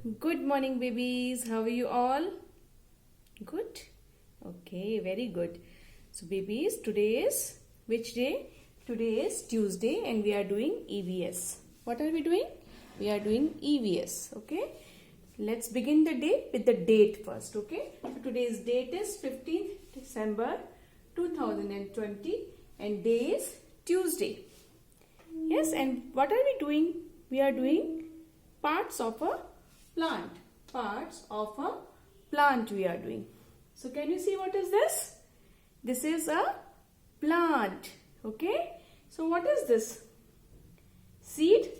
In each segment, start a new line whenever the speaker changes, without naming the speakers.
Good morning, babies. How are you all? Good? Okay, very good. So, babies, today is which day? Today is Tuesday and we are doing EVS. What are we doing? We are doing EVS. Okay. Let's begin the day with the date first. Okay. So, today's date is 15th December 2020 and day is Tuesday. Yes, and what are we doing? We are doing parts of a plant. Parts of a plant we are doing. So can you see what is this? This is a plant. Okay. So what is this? Seed.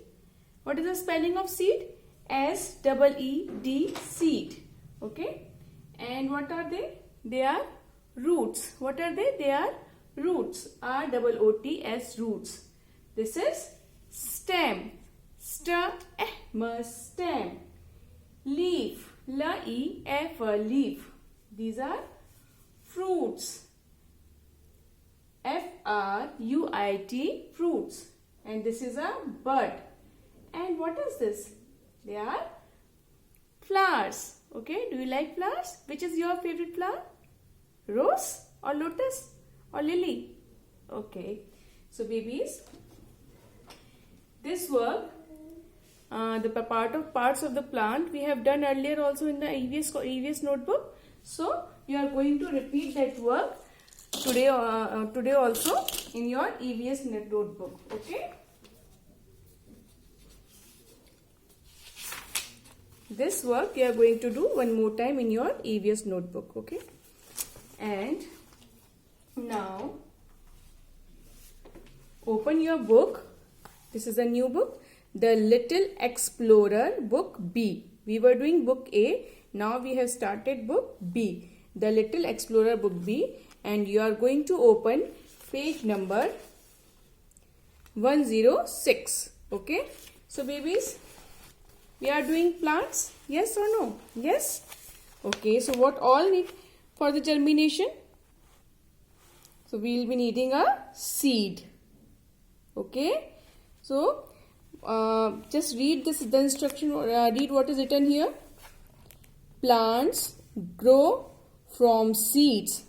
What is the spelling of seed? S-E-E-D, seed. Okay. And what are they? They are roots. What are they? They are roots. R-O-O-T-S, roots. This is stem. Stem. Leaf. L-E-F, leaf. These are fruits. F-R-U-I-T, fruits. And this is a bud. And what is this? They are flowers. Okay, do you like flowers? Which is your favorite flower? Rose or lotus or lily? Okay. So babies, this work, the parts of the plant we have done earlier also in the EVS notebook. So you are going to repeat that work today also in your EVS notebook. Okay. This work you are going to do one more time in your EVS notebook. Okay. And now open your book. This is a new book, The Little Explorer, book B. We were doing book A. Now we have started book B, The Little Explorer, book B. And you are going to open page number 106. Okay. So babies, we are doing plants. Yes or no? Yes. Okay. So what all need for the germination? So we will be needing a seed. Okay. So just read the instruction, read what is written here. Plants grow from seeds.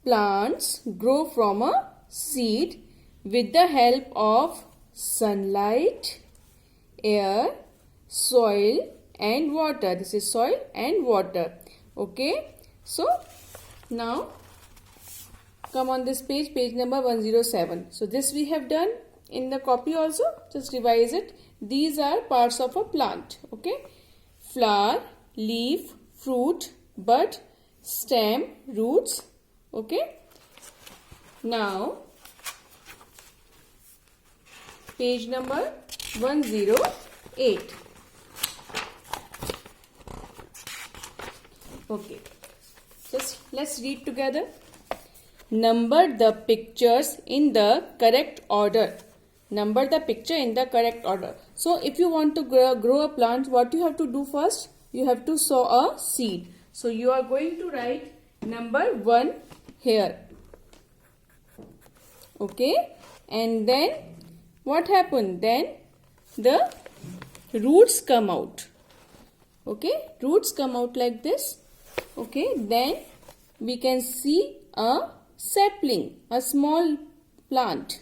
Plants grow from a seed with the help of sunlight, air, soil and water. This is soil and water. Okay. So now come on this page, page number 107. So this we have done in the copy also. Just revise it. These are parts of a plant. Okay. Flower, leaf, fruit, bud, stem, roots. Okay. Now page number 108. Okay. Just let's read together. Number the pictures in the correct order. Number the picture in the correct order. So if you want to grow a plant, what you have to do first? You have to sow a seed. So you are going to write number 1 here. Okay. And then what happened? Then the roots come out. Okay. Roots come out like this. Okay. Then we can see a sapling, a small plant.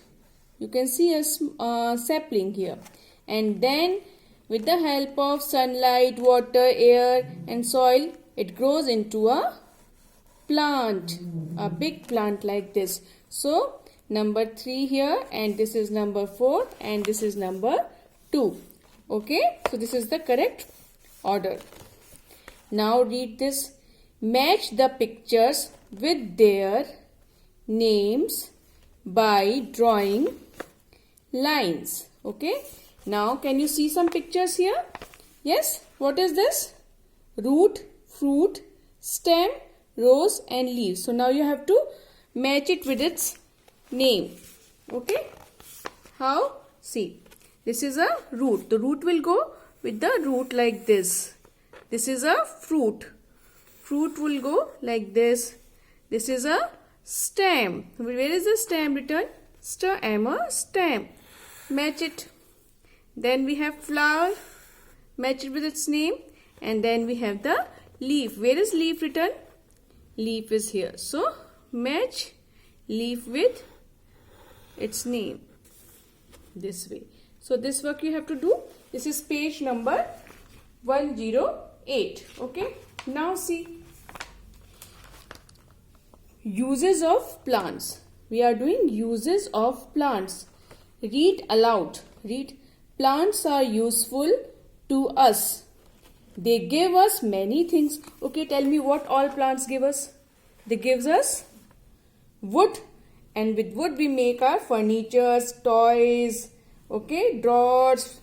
You can see a sapling here. And then with the help of sunlight, water, air and soil, it grows into a plant, a big plant like this. So number 3 here, and this is number 4 and this is number 2. Okay. So this is the correct order. Now read this. Match the pictures with their names by drawing lines. Okay. Now can you see some pictures here? Yes. What is this? Root, fruit, stem, rose and leaves. So now you have to match it with its name. Okay. How? See. This is a root. The root will go with the root like this. This is a fruit. Fruit will go like this. This is a stem. Where is the stem written? Stem. Match it. Then we have flower. match it with its name. And then we have the leaf. Where is leaf written? Leaf is here. So match leaf with its name this way. So this work you have to do. This is page number 108. Okay. Now see, uses of plants. We are doing uses of plants. Read aloud. Read. Plants are useful to us. They give us many things. Okay, tell me what all plants give us. They gives us wood, and with wood we make our furnitures, toys, okay, drawers.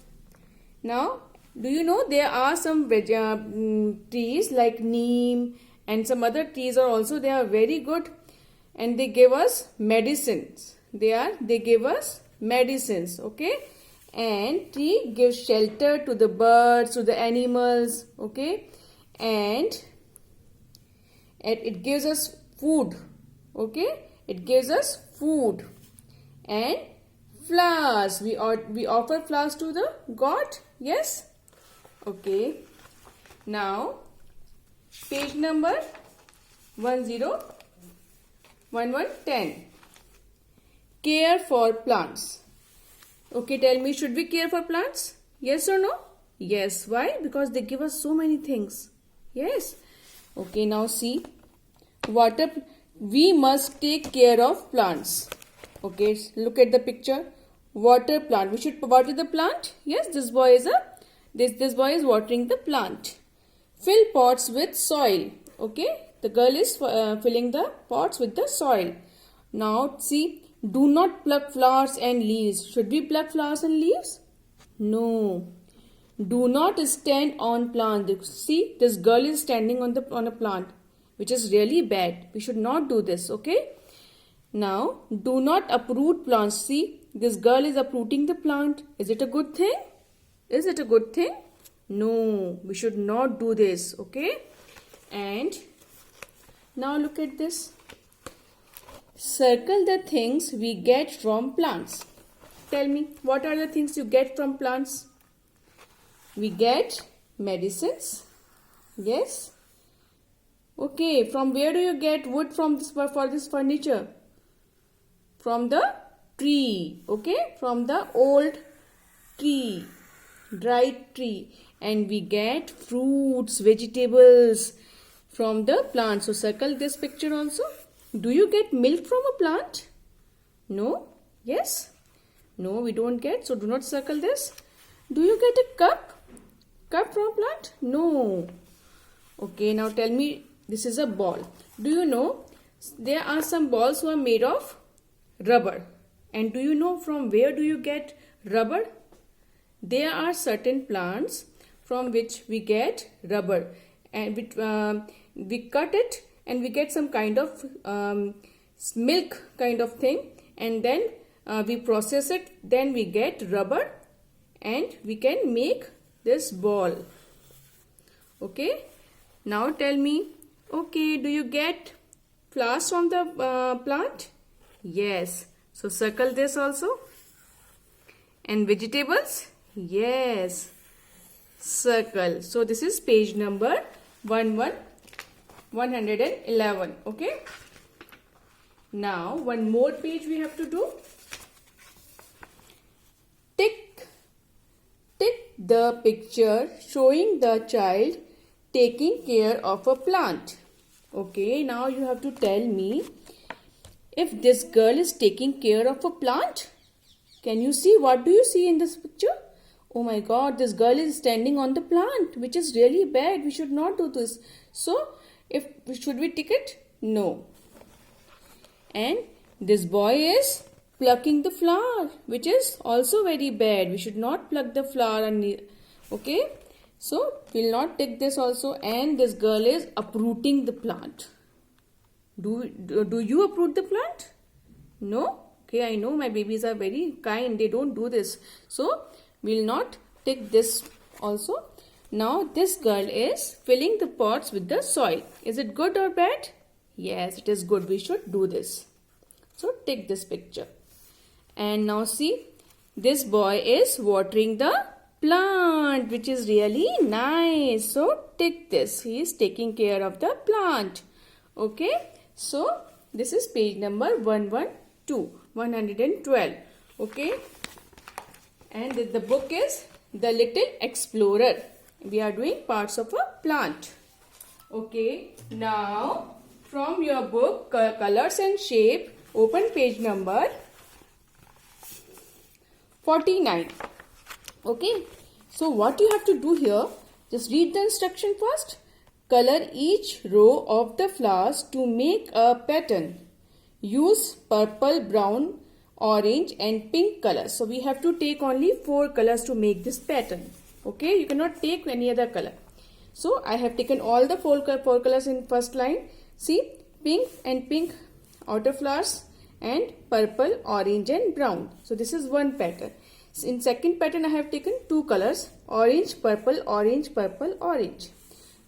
Now, do you know there are some trees like neem and some other trees are also, they are very good and they give us medicines. They give us medicines, okay. And tree gives shelter to the birds, to the animals, okay. And it gives us food, okay. It gives us food. And flowers, we offer flowers to the God, yes. Okay. Now page number 110. Care for plants. Okay, tell me, should we care for plants? Yes or no? Yes. Why? Because they give us so many things. Yes. Okay, now see. We must take care of plants. Okay, look at the picture. Water plant. We should water the plant. Yes, this boy is watering the plant. Fill pots with soil. Okay, the girl is filling the pots with the soil. Now see, do not pluck flowers and leaves. Should we pluck flowers and leaves? No. Do not stand on plants. See, this girl is standing on a plant, which is really bad. We should not do this, okay? Now, do not uproot plants. See, this girl is uprooting the plant. Is it a good thing? Is it a good thing? No, we should not do this, okay? And now look at this. Circle the things we get from plants. Tell me, what are the things you get from plants? We get medicines. Yes. Okay, from where do you get wood for this furniture? From the tree. Okay, from the old tree, dried tree. And we get fruits, vegetables from the plant. So circle this picture also. Do you get milk from a plant? No? Yes? No, we don't get. So do not circle this. Do you get a cup? Cup from a plant? No. Okay, now tell me, this is a ball. Do you know there are some balls who are made of rubber? And do you know from where do you get rubber? There are certain plants from which we get rubber, and we cut it and we get some kind of milk kind of thing, and then we process it, then we get rubber and we can make this ball. Okay, now tell me, okay, do you get flowers from the plant? Yes. So circle this also. And vegetables? Yes. Circle. So this is page number 111. Okay. Now one more page we have to do. Tick the picture showing the child taking care of a plant. Okay, now you have to tell me if this girl is taking care of a plant. Can you see? What do you see in this picture? Oh my God, this girl is standing on the plant, which is really bad. We should not do this. So, should we tick it? No. And this boy is plucking the flower, which is also very bad. We should not pluck the flower. Okay. So, we'll not take this also. And this girl is uprooting the plant. Do you uproot the plant? No? Okay, I know my babies are very kind. They don't do this. So, we'll not take this also. Now, this girl is filling the pots with the soil. Is it good or bad? Yes, it is good. We should do this. So, take this picture. And now see, this boy is watering the plant, which is really nice. So tick this. He is taking care of the plant. Okay. So this is page number 112. Okay. And the book is The Little Explorer. We are doing parts of a plant. Okay. Now from your book Colors and Shape, open page number 49. Okay. So what you have to do here, just read the instruction first. Color each row of the flowers to make a pattern. Use purple, brown, orange and pink colors. So we have to take only 4 colors to make this pattern. Okay. You cannot take any other color. So I have taken all the 4 colors in first line. See, pink and pink outer flowers and purple, orange and brown. So this is one pattern. In second pattern I have taken 2 colors, orange, purple, orange, purple, orange.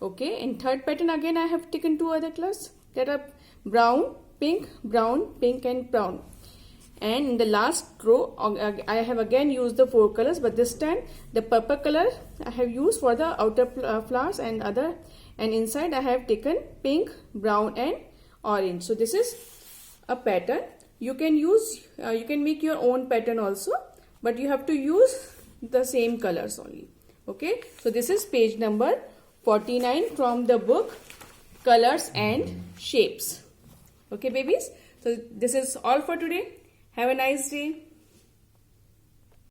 Okay. In third pattern again I have taken 2 other colors that are brown, pink and brown. And in the last row I have again used the 4 colors, but this time the purple color I have used for the outer flowers and inside I have taken pink, brown and orange. So this is a pattern. You can use you can make your own pattern also, but you have to use the same colors only. Okay. So this is page number 49 from the book Colors and Shapes. Okay babies. So this is all for today. Have a nice day.